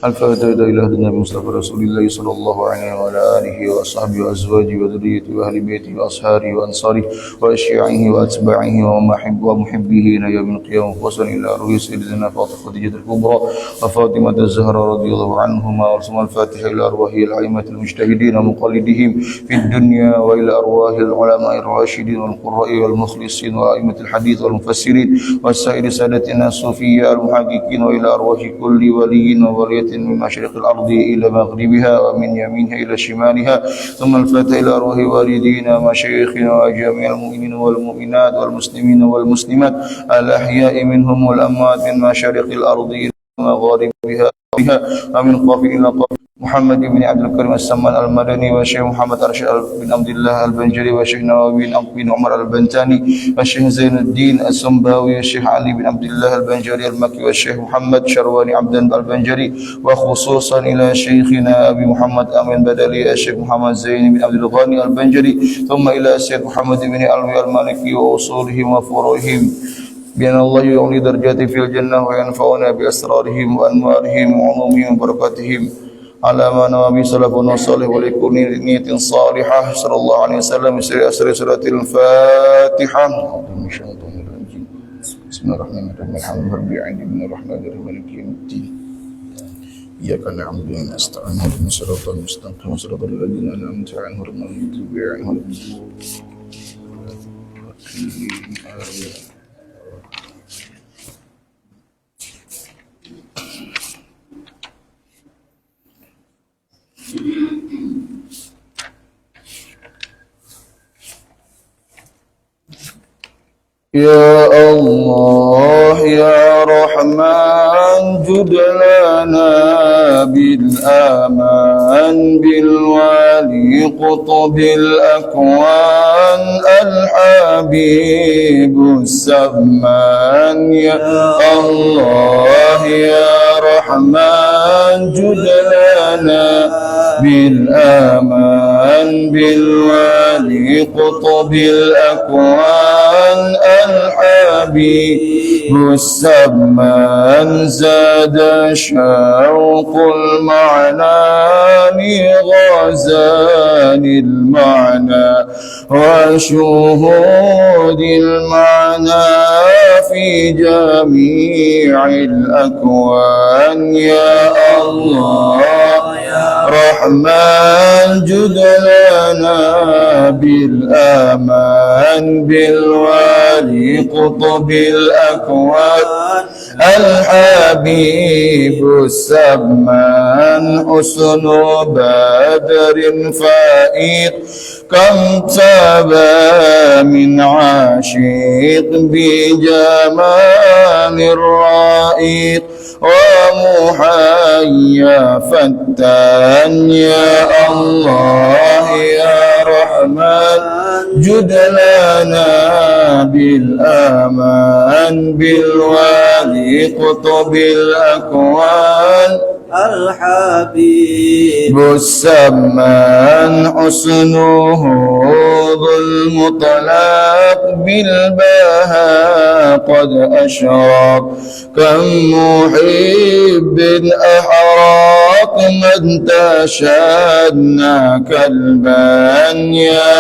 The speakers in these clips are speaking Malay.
الفاتحة إلى النبي مصطفى رسول الله صلى الله عليه وعلى آله وأصحابه وأزواجه وذريته وأهل بيته وأصحابه وأنصاره وأشياعه وأتباعه ومحبيه إلى يوم القيامة، وصل إلى روح سيدنا فاطمة خديجة الكبرى وفاطمة الزهراء رضي الله عنهما، ورسم الفاتحة إلى أرواح الأئمة المجتهدين ومقلدهم في الدنيا، وإلى أرواح العلماء الراشدين والقراء والمخلصين وأئمة الحديث والمفسرين وسائر سادتنا الصوفية المحققين، وإلى أرواح كل ولي وولية من مشرق الأرض إلى مغربها ومن يمينها إلى شمالها، ثم الفاتحة إلى أرواح والدينا ومشايخنا وجميع المؤمنين والمؤمنات والمسلمين والمسلمات الأحياء منهم والأموات من مشارق الأرض إلى مغاربها ومن قبل إلى قبل، محمد بن عبد الكريم السمان المدني، والشيخ محمد أرشد بن عبد الله البنجري، والشيخ نواوي بن عمر البنتاني، والشيخ زين الدين السنباوي، والشيخ علي بن عبد الله البنجري المكي، والشيخ محمد شرواني عبد البنجري، وخصوصا إلى شيخنا أبي محمد أمين بدلي الشيخ محمد زين بن عبد الغني البنجري، ثم إلى الشيخ محمد بن علوي المالكي وأصولهم وفروعهم، بأن الله يعلي درجاتهم في الجنة وينفعنا بأسرارهم وأنوارهم وعلومهم وبركاتهم على ما نوى سلفنا الصالح ولكل نية صالحة، صلى الله عليه وسلم. أسر سورة الفاتحة. بسم الله الرحمن الرحيم. الحمد لله من الرحمن الرحيم مالك يوم الدين. إياك نعبد وإياك نستعين اهدنا الصراط المستقيم صراط الذين أنعمت عليهم غير المغضوب عليهم ولا الضالين. يا الله يا رحمن جد لنا بالآمان بالوالي قطب الأكوان الحبيب السمان، يا الله يا رحمن جد لنا بالآمان بالوالي قطب الأكوان الحبيب السمان، زاد شوق المعنى لغزان المعنى وشهود المعنى في جميع الأكوان، يا الله رحمن جد لنا بالآمان بالوالي قطب الأكوان الحبيب السمان، حسن بدر فائق كم تبى من عاشق بجمال الرائق ومحيا فتان، يا الله يا رحمن جد لنا بالآمان بالوالي قطب الأكوان الحبيب السمان، حسنه ذو المطلق بالبهاء قد أشرق كم محب أحراق من تشادنا كالبان، يا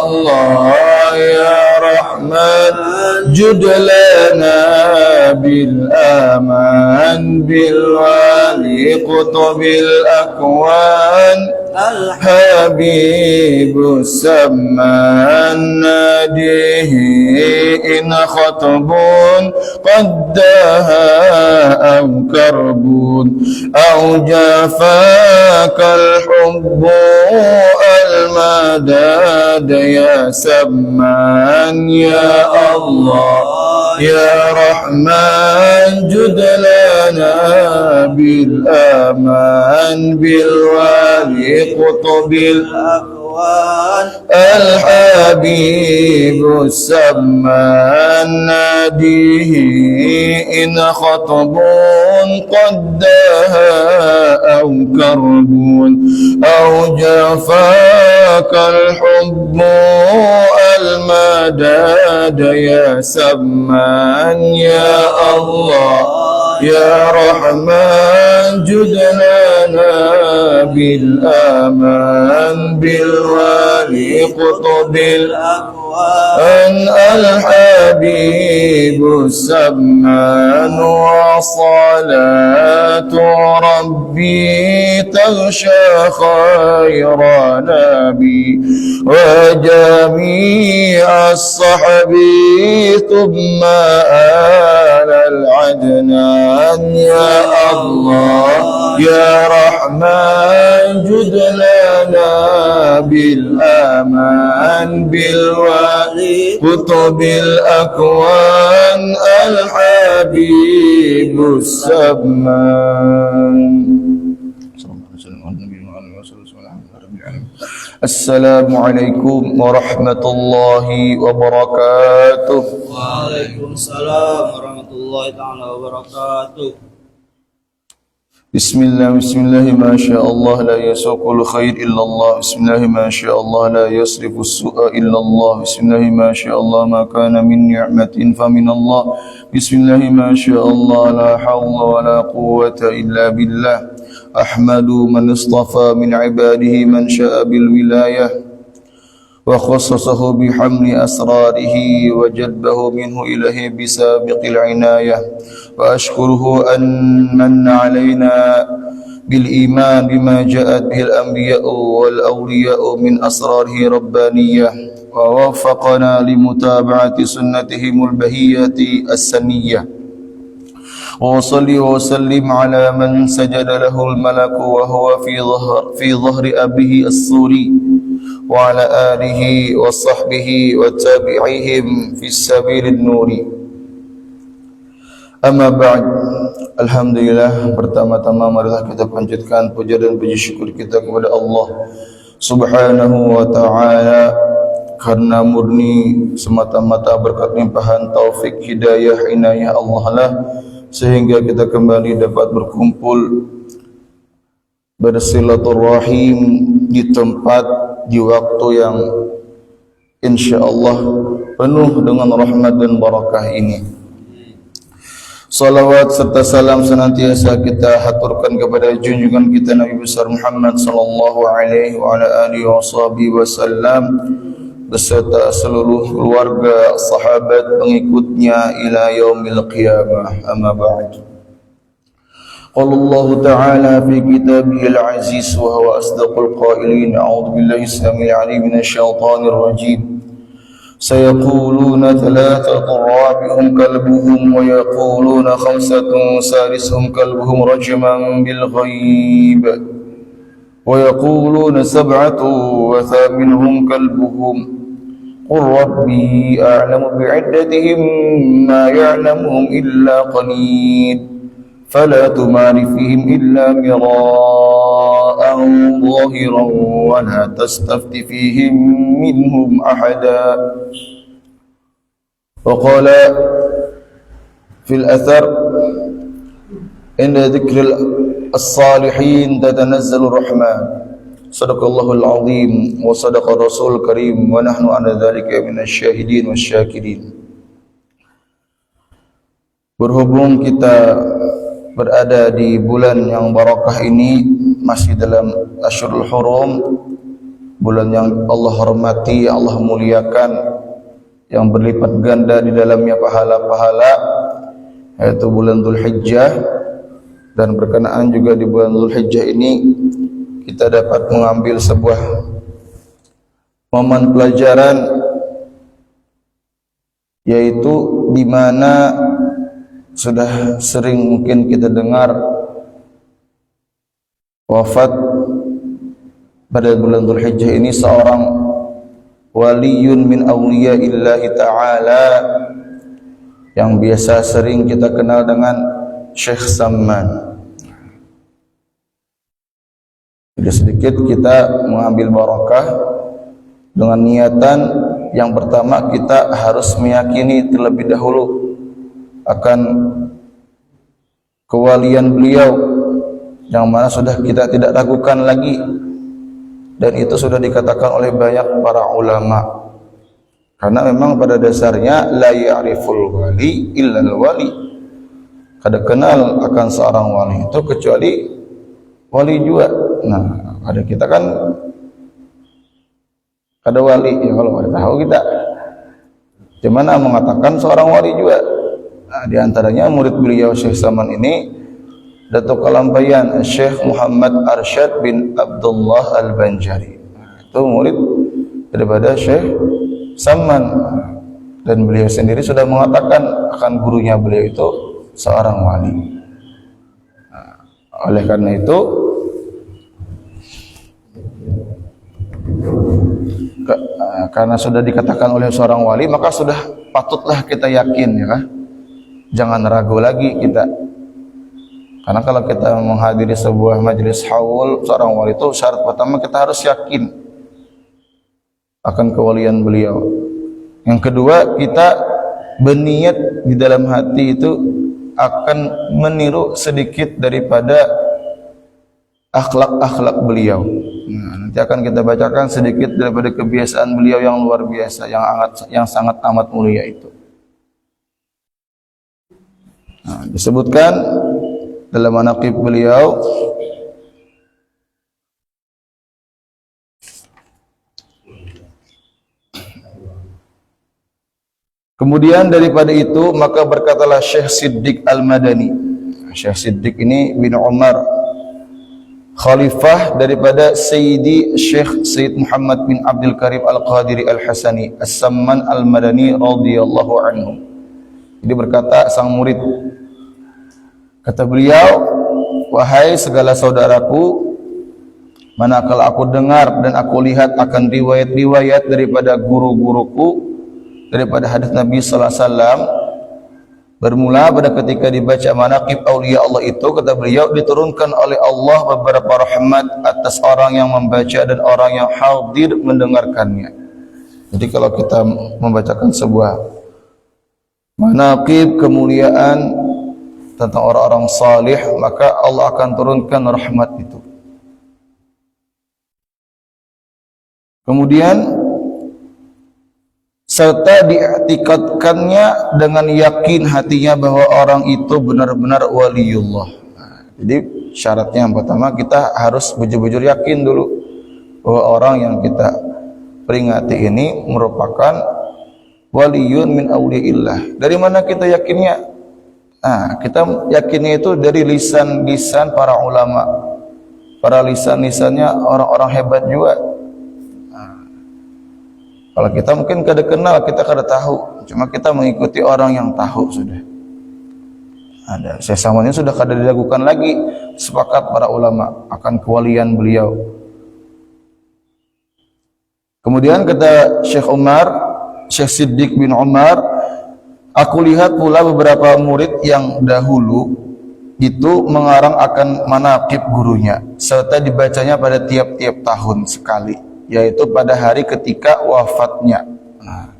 الله يا رحمن جد لنا بالآمان بالوالي قطب الأكوان الحبيب السمان، ناديه إن خطب قد دها أو كرب أو جفاك الحب المداد، يا سمان يا الله يا رحمن جد لنا بالآمان بالوالي قطب الأكوان الحبيب السمان، ناديه إن خطب قد دها أو كرب أو جفاك الحب المداد، يا سمان يا الله يا رحمن جد لنا بالأمان بالوالي قطب الأكوان الحبيب السمان وصلاة ربي تغشى خير نبي وجميع الصحب ثم آل العدنان يا الله يا رحمن جد لنا بالأمان بالوالي قطب الأكوان الحبيب السمان. Assalamualaikum warahmatullahi wabarakatuh. Waalaikumsalam warahmatullahi ta'ala wabarakatuh. Bismillah, bismillah, masya Allah, la yasuqul khair illallah. Bismillah, masya Allah, la yasrifu su'a illallah. Bismillah, masya Allah, ma kana min ni'matin fa min Allah. Bismillah, masya Allah, la hawla wa la quwwata illa billah. Ahmadu man istafa min ibadihi man sya'a bil wilayah wa khassasahu bihamli asrarihi wa jadbahu minhu ilahi bisabiqil inayah wa ashkuruhu an manna alayna bil iman bima ja'at bihil anbiya'u wal awliya'u min asrarihi rabbaniyah wa waffaqana limutaba'ati sunnatihimul bahiyyati as-saniyah wa salli wa sallim ala man sajada lahul malaku wa huwa fi dhahri abihi as-suri wa ala alihi wa sahbihi wa tabi'ihim fi sabilin nuri. Amma ba'd. Alhamdulillah, pertama-tama marilah kita panjatkan puja dan puji syukur kita kepada Allah Subhanahu wa ta'ala, karena murni semata-mata berkat limpahan taufik hidayah inayah Allah lah sehingga kita kembali dapat berkumpul bersilaturahim di tempat, di waktu yang insyaallah penuh dengan rahmat dan barakah ini. Salawat serta salam senantiasa kita haturkan kepada junjungan kita Nabi besar Muhammad sallallahu alaihi wa ala alihi wasallam beserta seluruh keluarga, sahabat, pengikutnya ila yaumil qiyamah. Amma ba'd. Qala Allah Ta'ala fi kitabihil aziz wa huwa asdaqul qailin. A'udzu billahi as-sami'il 'alim minasy syaithanir rajim. Sayaquluna thalathatun rabi'uhum kalbuhum wa yaquluna khamsatun sadisuhum kalbuhum rajman bil ghaib wa yaquluna sab'atun wa thaminuhum kalbuhum قل ربي أعلم بعدتهم ما يعلمهم إلا قليل فلا تمار فيهم إلا مراء ظاهرا ولا تستفت فيهم منهم أحدا. وقال في الأثر عند ذكر الصالحين تتنزل الرحمة. Sadaqallahul azim wa sadaqa rasul karim wa nahnu ala dzalika minasyahidin wasyakirin. Berhubung kita berada di bulan yang barakah ini, masih dalam Asyurul Hurum, bulan yang Allah hormati, Allah muliakan, yang berlipat ganda di dalamnya pahala-pahala, yaitu bulan Dzulhijjah. Dan berkenaan juga di bulan Dzulhijjah ini kita dapat mengambil sebuah momen pelajaran, yaitu di mana sudah sering mungkin kita dengar wafat pada bulan Dzulhijjah ini seorang waliyun min awliyaillahi ta'ala yang biasa sering kita kenal dengan Syekh Samman. Sedikit kita mengambil barakah dengan niatan yang pertama, kita harus meyakini terlebih dahulu akan kewalian beliau yang mana sudah kita tidak ragukan lagi, dan itu sudah dikatakan oleh banyak para ulama. Karena memang pada dasarnya la ya'riful wali illal wali, kada kenal akan seorang wali itu kecuali wali juga. Nah, ada kita kan ada wali ya, kalau ada tahu kita. Cuman mengatakan seorang wali juga. Nah, di antaranya murid beliau Syekh Saman ini Datuk Kalampayan Syekh Muhammad Arsyad bin Abdullah Al-Banjari. Itu murid daripada Syekh Saman, dan beliau sendiri sudah mengatakan akan gurunya beliau itu seorang wali. Nah, oleh karena itu karena sudah dikatakan oleh seorang wali, maka sudah patutlah kita yakin ya kan? Jangan ragu lagi kita. Karena kalau kita menghadiri sebuah majelis haul seorang wali itu syarat pertama kita harus yakin akan kewalian beliau. Yang kedua, kita berniat di dalam hati itu akan meniru sedikit daripada akhlak-akhlak beliau. Nah, nanti akan kita bacakan sedikit daripada kebiasaan beliau yang luar biasa, yang sangat amat mulia itu. Nah, disebutkan dalam manaqib beliau, kemudian daripada itu maka berkatalah Syekh Siddiq Al-Madani. Syekh Siddiq ini bin Umar, khalifah daripada Sayyidi Syekh Sayyid Muhammad bin Abdul Karim Al-Qadiri Al-Hasani As-Samman Al-Madani radhiyallahu anhu. Jadi berkata sang murid, kata beliau, wahai segala saudaraku, manakala aku dengar dan aku lihat akan riwayat-riwayat daripada guru-guruku daripada hadis Nabi sallallahu alaihi wasallam, bermula pada ketika dibaca manaqib aulia Allah itu, kata beliau, diturunkan oleh Allah beberapa rahmat atas orang yang membaca dan orang yang hadir mendengarkannya. Jadi kalau kita membacakan sebuah manaqib kemuliaan tentang orang-orang salih, maka Allah akan turunkan rahmat itu. Kemudian serta diiktikadkannya dengan yakin hatinya bahwa orang itu benar-benar waliullah. Nah, jadi syaratnya yang pertama kita harus bujur-bujur yakin dulu bahwa orang yang kita peringati ini merupakan waliyun min auliillah. Dari mana kita yakinnya? Nah, kita yakinnya itu dari lisan-lisan para ulama, para lisan-lisannya orang-orang hebat juga. Kalau kita mungkin kada kenal, kita kada tahu, cuma kita mengikuti orang yang tahu sudah. Ada sesamanya sudah kada diragukan lagi, sepakat para ulama akan kewalian beliau. Kemudian kata Syekh Umar, Syekh Siddiq bin Umar, aku lihat pula beberapa murid yang dahulu itu mengarang akan manaqib gurunya, serta dibacanya pada tiap-tiap tahun sekali, yaitu pada hari ketika wafatnya. Nah,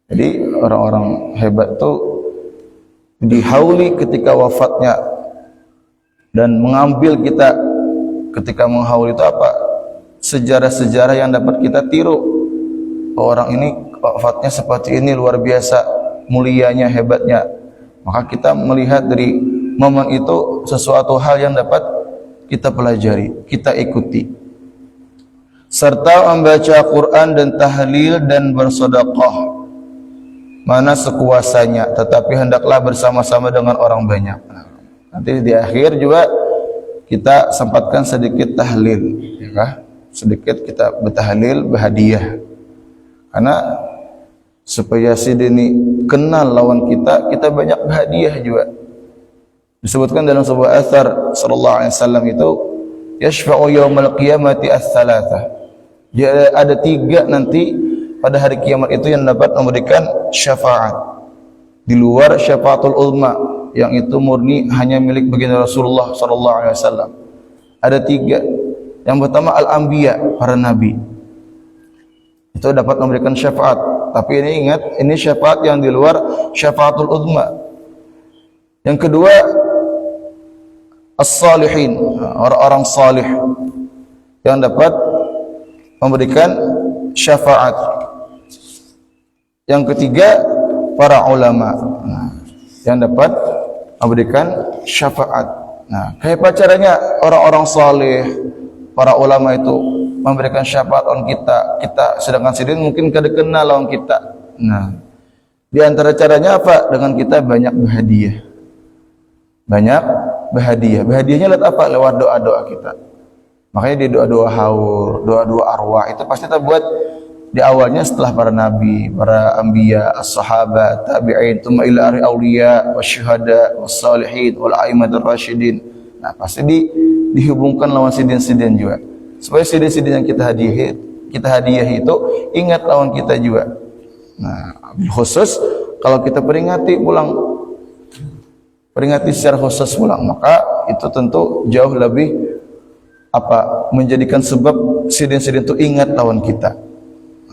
jadi orang-orang hebat itu dihauli ketika wafatnya, dan mengambil kita ketika menghauli itu apa? Sejarah-sejarah yang dapat kita tiru. Orang ini wafatnya seperti ini, luar biasa mulianya, hebatnya. Maka kita melihat dari momen itu sesuatu hal yang dapat kita pelajari, kita ikuti. Serta membaca Quran dan tahlil dan bersedekah mana sekuasanya, tetapi hendaklah bersama-sama dengan orang banyak. Nanti di akhir juga kita sempatkan sedikit tahlil, ya kah? Sedikit kita bertahlil, berhadiah. Karena supaya si Dini kenal lawan kita, kita banyak berhadiah juga. Disebutkan dalam sebuah athar sallallahu alaihi wasallam itu, yashfa'u yaumal qiyamati ats-tsalatsah. Dia ada 3 nanti pada hari kiamat itu yang dapat memberikan syafaat di luar syafaatul uzma, yang itu murni hanya milik baginda Rasulullah sallallahu alaihi wasallam. Ada 3. Yang pertama al-anbiya, para nabi. Itu dapat memberikan syafaat. Tapi ini ingat, ini syafaat yang di luar syafaatul uzma. Yang kedua as-salihin, orang-orang salih yang dapat memberikan syafaat. Yang ketiga para ulama, yang dapat memberikan syafaat. Nah, kayak caranya orang-orang saleh, para ulama itu memberikan syafaat on kita sedangkan sidin mungkin kada kenal lawan kita. Nah, di antara caranya apa? Dengan kita banyak berhadiah. Banyak berhadiah. Berhadiahnya lewat apa? Lewat doa-doa kita. Makanya di doa-doa haur, doa-doa arwah itu pasti kita buat di awalnya setelah para nabi, para anbiya, as-sahabat, tabi'in, tsumma ila auliya, wasyuhada, wassalihin, wal a'immatur rasyidin. Nah, pasti dihubungkan lawan sidin-sidin juga. Supaya sidin-sidin yang kita hadiah itu ingat lawan kita juga. Nah, khusus kalau kita peringati secara khusus pulang, maka itu tentu jauh lebih menjadikan sebab sidin-sidin itu ingat lawan kita.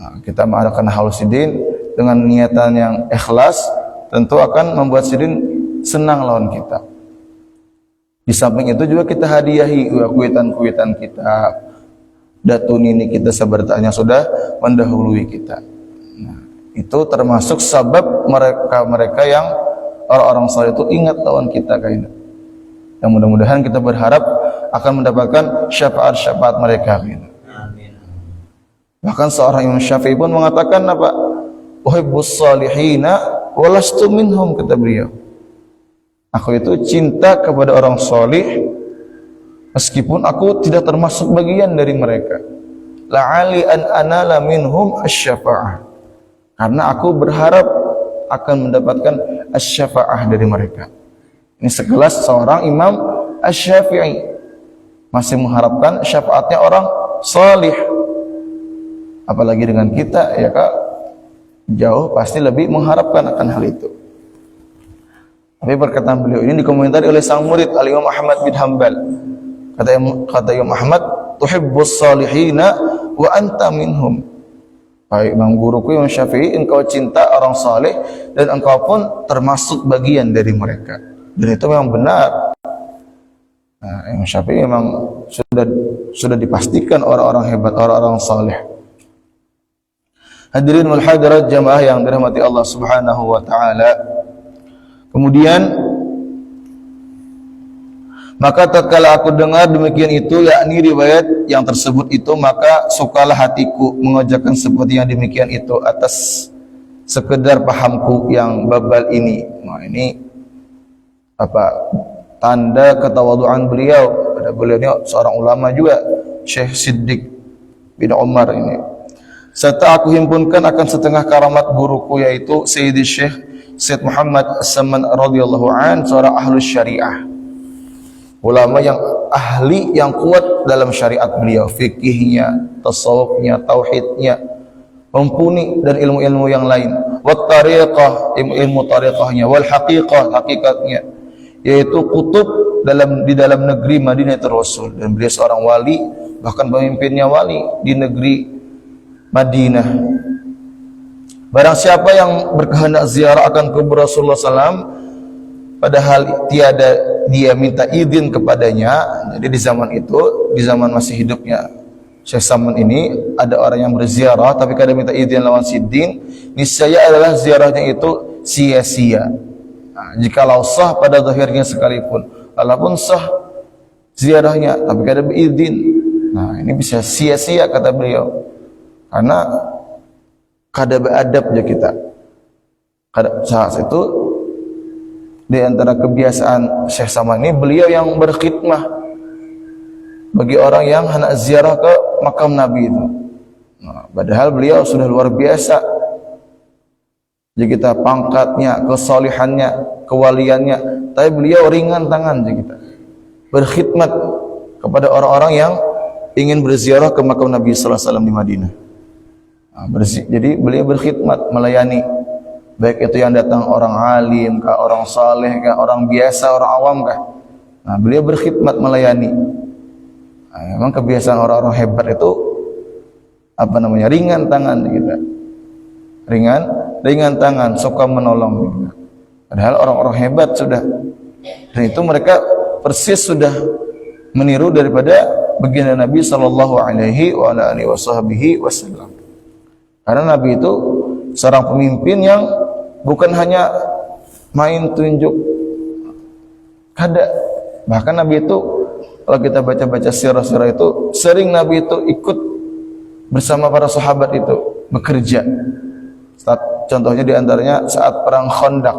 Nah, kita mengadakan haul sidin dengan niatan yang ikhlas tentu akan membuat sidin senang lawan kita. Di samping itu juga kita hadiahi kuitan-kuitan kita, datu nini kita sahabat yang sudah mendahului kita. Nah, itu termasuk sebab mereka yang orang-orang saleh itu ingat lawan kita kaidah. Dan mudah-mudahan kita berharap akan mendapatkan syafaat-syafaat mereka. Amin. Bahkan seorang Imam Syafi'i pun mengatakan apa? Uhibbus salihina walastu minhum, kata beliau. Aku itu cinta kepada orang salih meskipun aku tidak termasuk bagian dari mereka. La'ali an anala minhum asy-syafa'ah. Karena aku berharap akan mendapatkan asy-syafa'ah dari mereka. Ini sekelas seorang Imam Asy-Syafi'i masih mengharapkan syafaatnya orang salih. Apalagi dengan kita, ya Kak, jauh pasti lebih mengharapkan akan hal itu. Tapi perkataan beliau ini dikomentari oleh sang murid Al-Imam Ahmad bin Hanbal. Kata Imam Ahmad, tuhibbus salihina wa anta minhum. Baik Imam guruku Imam Syafi'i, engkau cinta orang saleh dan engkau pun termasuk bagian dari mereka. Dan itu memang benar. Nah, Imam Syafi'i memang sudah dipastikan orang-orang hebat, orang-orang saleh. Hadirin wal hadirat jamaah yang dirahmati Allah Subhanahu wa taala. Kemudian maka tatkala aku dengar demikian itu, yakni riwayat yang tersebut itu, maka sukalah hatiku mengerjakan seperti yang demikian itu atas sekedar pahamku yang babal ini. Nah, ini tanda ketawaduan beliau. Beliau ini seorang ulama juga, Syekh Siddiq bin Umar ini. Serta aku himpunkan akan setengah karamat guruku, yaitu Sayyidi Syekh Syed Muhammad As-Saman radhiyallahu an, seorang ahlu syariah, ulama yang ahli, yang kuat dalam syariat beliau, fikihnya, tasawufnya, tauhidnya, mumpuni, dan ilmu-ilmu yang lain. Wat tariqah, ilmu tariqahnya, wal haqiqah, hakikatnya, yaitu kutub di dalam negeri Madinah Rasul. Dan beliau seorang wali, bahkan pemimpinnya wali di negeri Madinah. Barang siapa yang berkehendak ziarah akan kubur Rasulullah SAW, padahal tiada dia minta izin kepadanya. Jadi di zaman itu, di zaman masih hidupnya Syekh Saman ini, ada orang yang berziarah tapi kada minta izin lawan sidin, niscaya adalah ziarahnya itu sia-sia. Nah, jikalau sah pada zahirnya sekalipun, walaupun sah ziarahnya tapi kada berizin, nah ini bisa sia-sia kata beliau, karena kada beradab aja kita. Saat itu di antara kebiasaan Syekh Saman ini, beliau yang berkhidmah bagi orang yang hendak ziarah ke makam Nabi itu. Nah, padahal beliau sudah luar biasa. Jadi kita pangkatnya, kesolihannya, kewaliannya, tapi beliau ringan tangan jadi kita berkhidmat kepada orang-orang yang ingin berziarah ke makam Nabi sallallahu alaihi wasallam di Madinah. Nah, jadi beliau berkhidmat, melayani, baik itu yang datang orang alim kah, orang saleh kah, orang biasa, orang awam kah. Nah, beliau berkhidmat, melayani. Nah, memang kebiasaan orang-orang hebat itu ringan tangan kita. Ringan tangan, suka menolong kita. Padahal orang-orang hebat sudah, dan itu mereka persis sudah meniru daripada baginda Nabi sallallahu alaihi wasallam. Karena Nabi itu seorang pemimpin yang bukan hanya main tunjuk kada, bahkan Nabi itu kalau kita baca-baca sirah-sirah itu, sering Nabi itu ikut bersama para sahabat itu bekerja. Contohnya diantaranya saat perang Khandaq.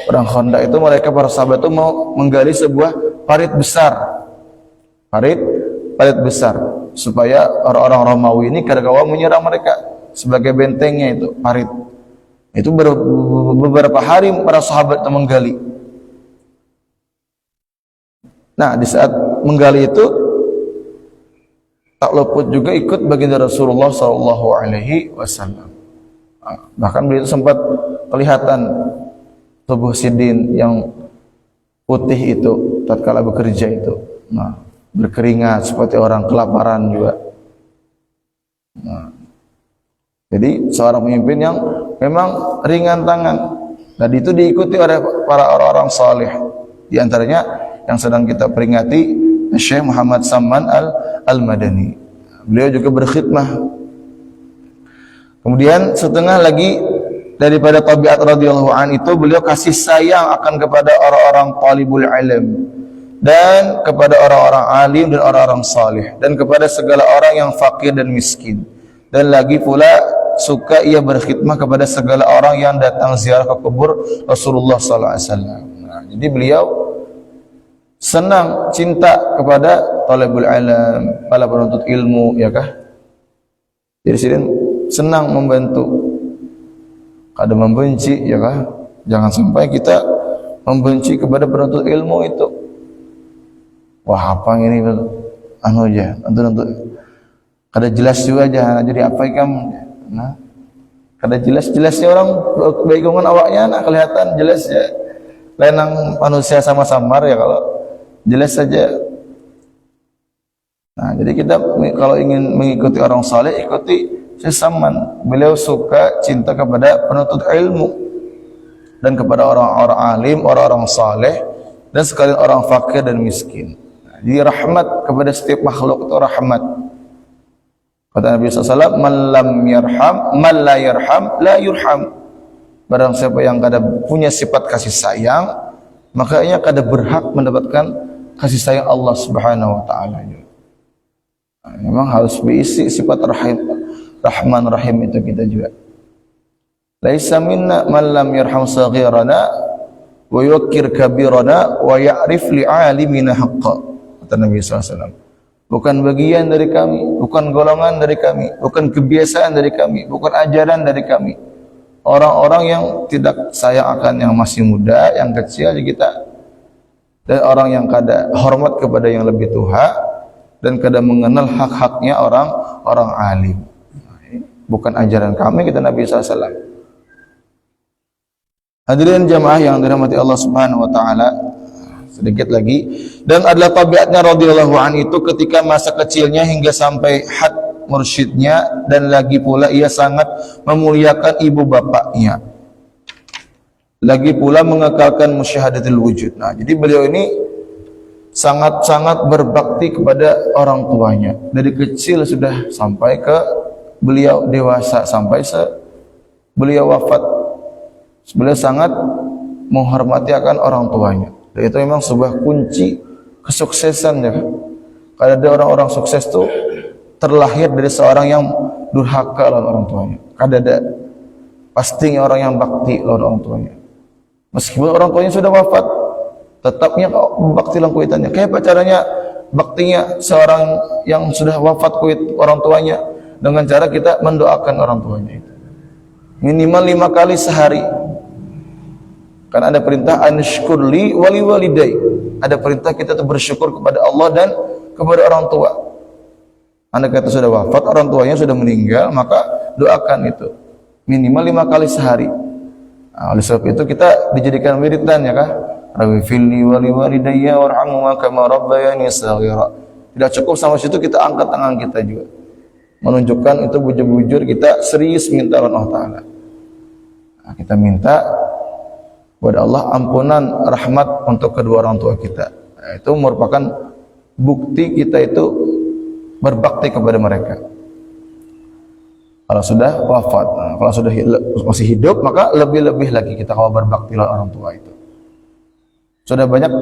Perang Khandaq itu mereka para sahabat itu mau menggali sebuah parit besar, parit besar, supaya orang-orang Romawi ini kadang-kadang menyerang mereka sebagai bentengnya itu parit. Itu beberapa hari para sahabat itu menggali. Nah, di saat menggali itu tak luput juga ikut baginda Rasulullah sallallahu alaihi wasallam. Bahkan beliau sempat kelihatan tubuh Sidin yang putih itu tatkala bekerja itu. Nah, berkeringat seperti orang kelaparan juga. Nah, jadi seorang pemimpin yang memang ringan tangan, dan itu diikuti oleh para orang-orang saleh. Di antaranya yang sedang kita peringati Syekh Muhammad Salman Al-Madani. Beliau juga berkhidmah. Kemudian setengah lagi daripada tabiat radhiyallahu an itu, beliau kasih sayang akan kepada orang-orang talibul ilm dan kepada orang-orang alim dan orang-orang saleh dan kepada segala orang yang fakir dan miskin. Dan lagi pula suka ia berkhidmah kepada segala orang yang datang ziarah ke kubur Rasulullah sallallahu alaihi wasallam. Nah, jadi beliau senang, cinta kepada talibul ilm, para penuntut ilmu, ya kah? Jadi Sidin senang membantu, kadang membenci, ya kah? Jangan sampai kita membenci kepada penuntut ilmu itu. Wah, apa ini anu aja, untuk kada jelas juga aja, jadi apa kamu? Nah, kada jelas-jelasnya orang begongan awaknya, nah kelihatan jelas ya. Lenang manusia sama samar ya, kalau jelas saja. Nah, jadi kita kalau ingin mengikuti orang saleh, ikuti Salman. Beliau suka, cinta kepada penuntut ilmu dan kepada orang-orang alim, orang-orang saleh, dan sekalian orang fakir dan miskin. Nah, jadi rahmat kepada setiap makhluk itu rahmat. Kata Nabi SAW, man lam yarham, man la yarham, la yurham. Barang siapa yang kada punya sifat kasih sayang, makanya kada berhak mendapatkan kasih sayang Allah Subhanahu wa taala. Nah, memang harus berisi sifat Rahman Rahim itu kita juga. Laisa minna man lam yarham saghirana wa yuqir kabirana wa ya'rif li'alimina haqqa. Kata Nabi SAW. Bukan bagian dari kami, bukan golongan dari kami, bukan kebiasaan dari kami, bukan ajaran dari kami. Orang-orang yang tidak sayang akan yang masih muda, yang kecil kita, dan orang yang kada hormat kepada yang lebih tua, dan kada mengenal hak-haknya orang alim. Bukan ajaran kami, kata Nabi SAW. Hadirin jamaah yang dirahmati Allah Subhanahu wa taala, sedikit lagi, dan adalah tabiatnya radhiyallahu an itu ketika masa kecilnya hingga sampai had mursyidnya, dan lagi pula ia sangat memuliakan ibu bapaknya, lagi pula mengekalkan musyahadatul wujud. Nah, jadi beliau ini sangat-sangat berbakti kepada orang tuanya dari kecil sudah sampai ke beliau dewasa, sampai beliau wafat. Beliau sangat menghormati akan orang tuanya. Dan itu memang sebuah kunci kesuksesan ya. Kalau ada orang-orang sukses tuh terlahir dari seorang yang durhaka lawan orang tuanya. Kada ada pastinya orang yang bakti lawan orang tuanya. Meskipun orang tuanya sudah wafat, tetapnya bakti lawan kuitannya. Kayak apa caranya baktinya seorang yang sudah wafat kuit orang tuanya? Dengan cara kita mendoakan orang tuanya itu. Minimal 5 kali sehari. Karena ada perintah ansykurli wali walidai. Ada perintah kita untuk bersyukur kepada Allah dan kepada orang tua. Anda kata sudah wafat, orang tuanya sudah meninggal, maka doakan itu minimal 5 kali sehari. Nah, oleh sebab itu kita dijadikan wiridan ya kah? Rabbi filli wali walidayya warhamhuma kama rabbayani shaghira. Tidak cukup sampai situ, kita angkat tangan kita juga, menunjukkan itu bujur-bujur kita serius minta Allah Ta'ala. Nah, kita minta kepada Allah ampunan rahmat untuk kedua orang tua kita. Nah, itu merupakan bukti kita itu berbakti kepada mereka. Kalau sudah wafat, nah, kalau sudah masih hidup, maka lebih-lebih lagi kita kalau berbakti kepada orang tua itu. Sudah banyak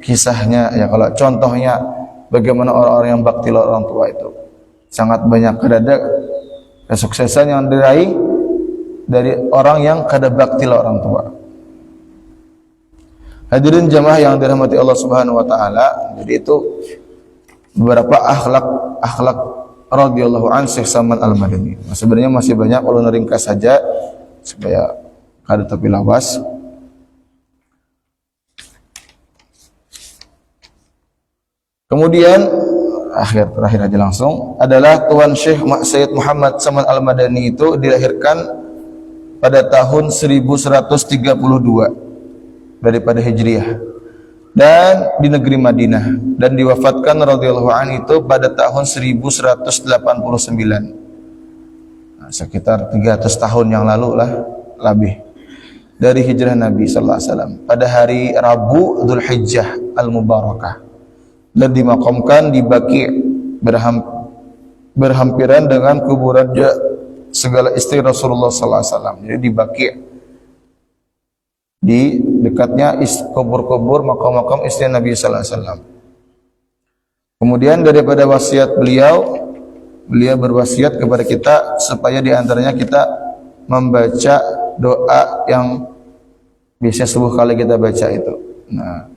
kisahnya ya, kalau contohnya bagaimana orang-orang yang bakti orang tua itu sangat banyak. Ada kesuksesan yang diraih dari orang yang kada bakti orang tua. Hadirin jamaah yang dirahmati Allah Subhanahu wa taala, jadi itu beberapa akhlak radhiyallahu an Syekh Salman Al-Madani. Nah, sebenarnya masih banyak, kalau ringkas saja supaya kada tapi lawas. Kemudian terakhir aja langsung adalah Tuan Syekh Sayyid Muhammad Salman Al-Madani itu dilahirkan pada tahun 1132 daripada Hijriah dan di negeri Madinah, dan diwafatkan radhiyallahu an itu pada tahun 1189. Nah, sekitar 300 tahun yang lalu lah lebih dari hijrah Nabi sallallahu alaihi wasallam, pada hari Rabu Dzulhijjah Al-Mubarakah, dan dimakamkan di Baqi' berhampiran dengan kuburan segala istri Rasulullah sallallahu alaihi wasallam. Jadi di Baqi', di dekatnya kubur-kubur makam-makam istri Nabi sallallahu alaihi wasallam. Kemudian daripada wasiat beliau berwasiat kepada kita supaya diantaranya kita membaca doa yang biasanya 10 kali kita baca itu. Nah,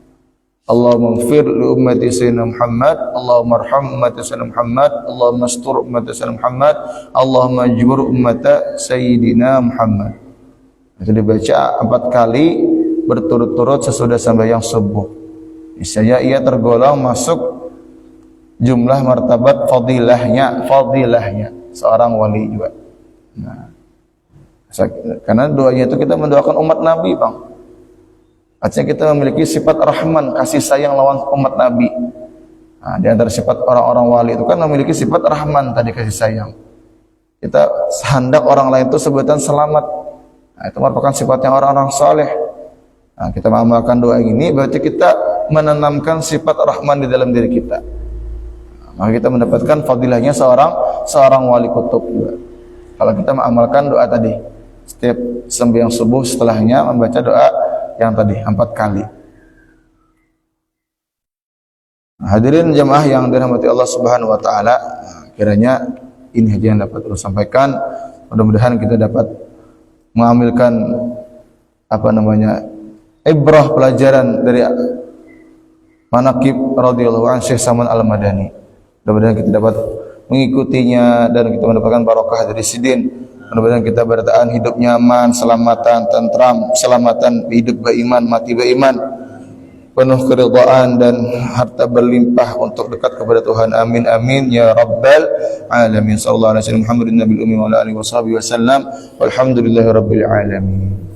Allahumma ighfir li ummati sayyidina Muhammad, Allahumma arham ummati sayyidina Muhammad, Allahumma astur ummati sayyidina Muhammad, Allahumma ajbur ummata sayyidina Muhammad. Itu dibaca 4 kali berturut-turut sesudah sembahyang subuh. Misalnya ia tergolong masuk jumlah martabat fadilahnya seorang wali juga. Nah, karena doanya itu kita mendoakan umat Nabi, Bang. Artinya kita memiliki sifat rahman, kasih sayang lawan umat Nabi. Nah, di antara sifat orang-orang wali itu kan memiliki sifat rahman tadi, kasih sayang. Kita hendak orang lain itu sebutan selamat. Nah, itu merupakan sifatnya orang-orang saleh. Nah, kita mengamalkan doa ini berarti kita menanamkan sifat rahman di dalam diri kita. Nah, maka kita mendapatkan fadilahnya seorang wali kutub juga. Kalau kita mengamalkan doa tadi, setiap sembahyang subuh setelahnya membaca doa yang tadi 4 kali. Nah, hadirin jamaah yang dirahmati Allah Subhanahu wa taala, kiranya ini saja yang dapat saya sampaikan. Mudah-mudahan kita dapat mengambilkan ibrah pelajaran dari manaqib radhiyallahu anhu Syekh Salman Al-Madani. Mudah-mudahan kita dapat mengikutinya dan kita mendapatkan barokah dari sidin. Mudah-mudahan kita bertahan hidup nyaman, selamatan, tentram, selamatan hidup beriman, mati beriman, penuh keridhaan dan harta berlimpah untuk dekat kepada Tuhan. Amin amin ya rabbal alamin. Sallallahu alaihi wasallam Muhammadin nabiyil ummi wa ala alihi washabihi wasallam. Walhamdulillahi rabbil alamin.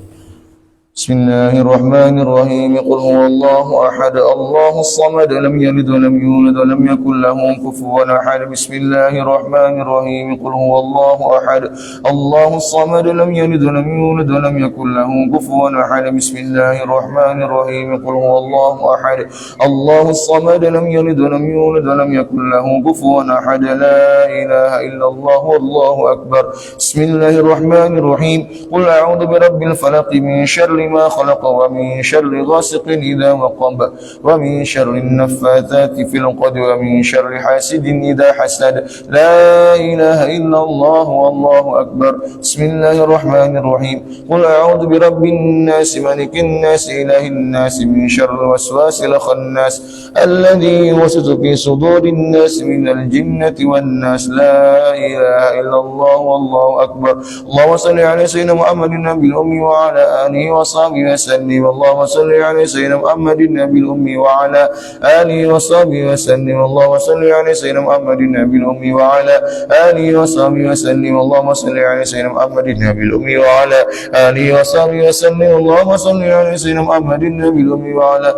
Bismillahirrahmanirrahim. Qul huwallahu ahad, Allahus samad, lam yalid wa lam yulad wa lam yakul lahu kufuwan ahad. Bismillahirrahmanirrahim. Qul huwallahu ahad, Allahus samad, lam yalid wa lam yulad wa lam yakul lahu kufuwan ahad. Bismillahirrahmanirrahim. Qul huwallahu ahad, Allahus samad, lam yalid wa lam yulad wa lam yakul lahu kufuwan ahad. La ilaha illallah wallahu akbar. Bismillahirrahmanirrahim. Qul a'udzu birabbil falaq min syarri ما خلق ومن شر غاسق إذا وقب ومن شر النفاثات في العقد ومن شر حاسد إذا حسد. لا إله إلا الله والله أكبر. بسم الله الرحمن الرحيم. قل أعوذ برب الناس ملك الناس إله الناس من شر الوسواس الخناس الذي يوسوس في صدور الناس من الجنة والناس. لا إله إلا الله والله أكبر. اللهم صل على سيدنا محمد النبي الأمي وعلى آله وصحبه وسلم. اللهم صل على سيدنا محمد النبي الأمي وعلى آله وصحبه وسلم. اللهم صل على سيدنا محمد النبي الأمي وعلى آله وصحبه وسلم. اللهم صل على سيدنا محمد النبي الأمي وعلى آله وصحبه وسلم. اللهم صل على سيدنا محمد النبي الأمي وعلى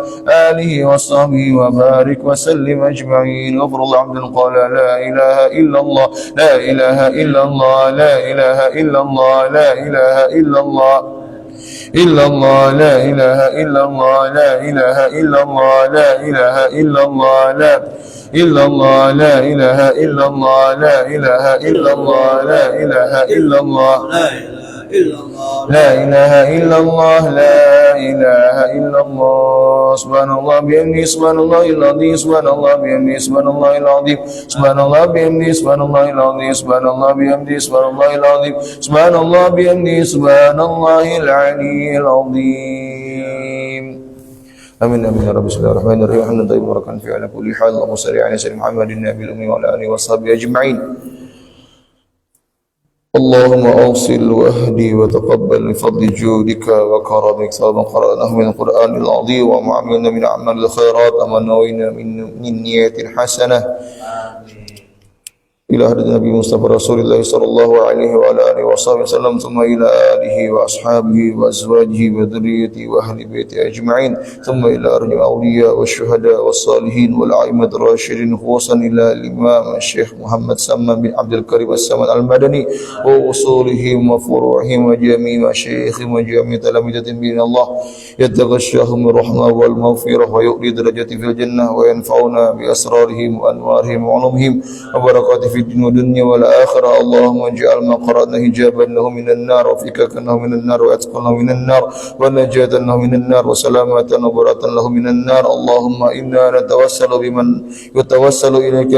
آله وصحبه وبارك وسلم أجمعين. غفر الله عبد قال لا إله إلا الله لا إله إلا الله لا إله إلا الله لا إله إلا الله إلا الله لا إله إلا الله لا إله إلا الله لا إله إلا الله لا إلا الله لا إله إلا الله لا إله إلا الله لا إله إلا الله illallah, لا إله إلا الله لا إله إلا الله سبحان الله بحمده سبحان الله العظيم سبحان الله بحمده سبحان الله العظيم سبحان الله بحمده سبحان الله العظيم سبحان الله بحمده سبحان الله العظيم سبحان الله بحمده سبحان الله العلي العظيم آمين آمين يا رب. بسم الله الرحمن الرحيم الحمد لله مباركا في على كل حال اللهم صل على سيدنا محمد النبي الأمي وعلى آله وصحبه أجمعين. اللهم أوصل واهدي وتقبل بفضل جودك وكرمك ثواب قرأناه من القرآن العظيم وما عملنا من أعمال الخيرات وما نوينا من نية حسنة إلى حضرة النبي مصطفى رسول الله صلى الله عليه وعلى آله وصحبه وسلم ثم إلى آله وأصحابه وأزواجه وذريته وأهل بيته أجمعين ثم إلى أرجع الأولياء والشهداء والصالحين والأئمة الراشدين خصوصا إلى الإمام الشيخ محمد سلمان بن عبد الكريم السمد المدني وأصولهم وفروعهم وجميع مشايخهم وجميع تلامذة بين الله يتغشاهم الرحمة والمغفرة ويؤلي درجة في الجنة وينفعنا بأسرارهم وأنوارهم وعلومهم وبركاته في الدين والدنيا والآخرة. اللهم اجعل ما قرأنا هجابا له من النار وفكاكا له من النار وعتقا له من النار ونجاة له من النار وسلامة وبراءة له من النار. اللهم إنا نتوسل بمن يتوسل إليك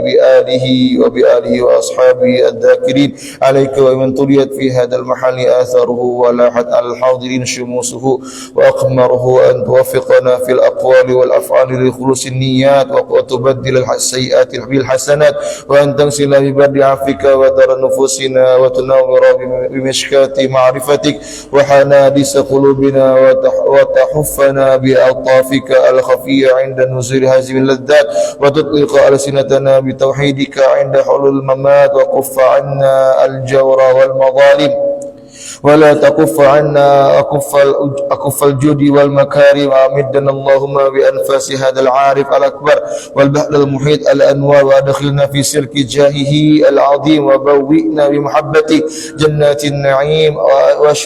بآله وبآله وأصحابه الذاكرين عليك ومن طليت في هذا المحل آثاره ولاحت على الحاضرين شموسه وأقمره أن توفقنا في الأقوال والأفعال لخلوص النيات وتبدل السيئات بالحسنات وأن تغسل ببرد عفوك ودار نفوسنا وتنور بمشكاة معرفتك وحنادس قلوبنا وتحفنا بألطافك الخفية عند نزول هذه اللذات وتطلق ألسنتنا بتوحيدك عند حلول الممات وكف عنا الجور والمظالم ولا تكف عنا أكف الجود والمكارم وأمدنا اللهم بأنفاس هذا العارف الأكبر والبحر المحيط الأنوار وأدخلنا في سلك جاهه العظيم وبوئنا بمحبته جنات النعيم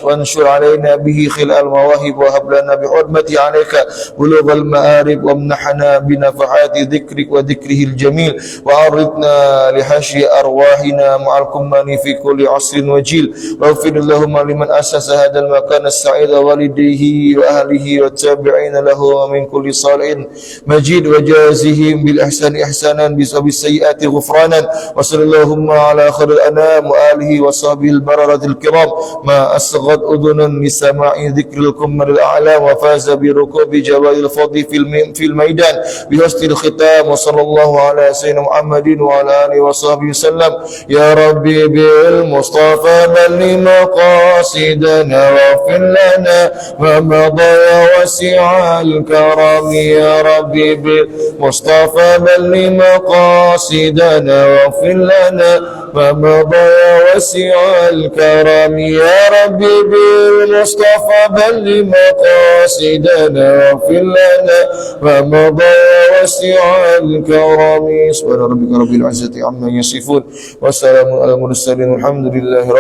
وانشر علينا به خلال المواهب وهب لنا بحرمته عليك بلوغ المآرب وامنحنا بنفحات ذكرك وذكره الجميل وعرضنا لحشي أرواحنا مع الكمان في كل عصر وجيل واغفر اللهم لمن أسس هذا المكان السعيد والديه وأهله والتابعين له من كل صالح مجيد وجازهم بالإحسان إحسانا وبالسيئات غفرانا وصلى اللهم على خير الأنام وآله وصحبه البررة الكرام ما أصغت أذنا لسماع ذكر الكمر الأعلام وفاز بركوب جوائز الفضل في الميدان بحسن الختام وصلى الله على سيدنا محمد وعلى آله وصحبه وسلم. يا ربي بالمصطفى بلغ مقاصدنا واغفر لنا ما مضى وسع الكرم. يا ربي بالمصطفى بلغ مقاصدنا واغفر لنا ما مضى وسع الكرم. يا ربي بالمصطفى بلغ مقاصدنا واغفر لنا ما مضى وسع الكرم. سبحان ربك رب العزة عما يصفون وسلام على المرسلين والحمد لله رب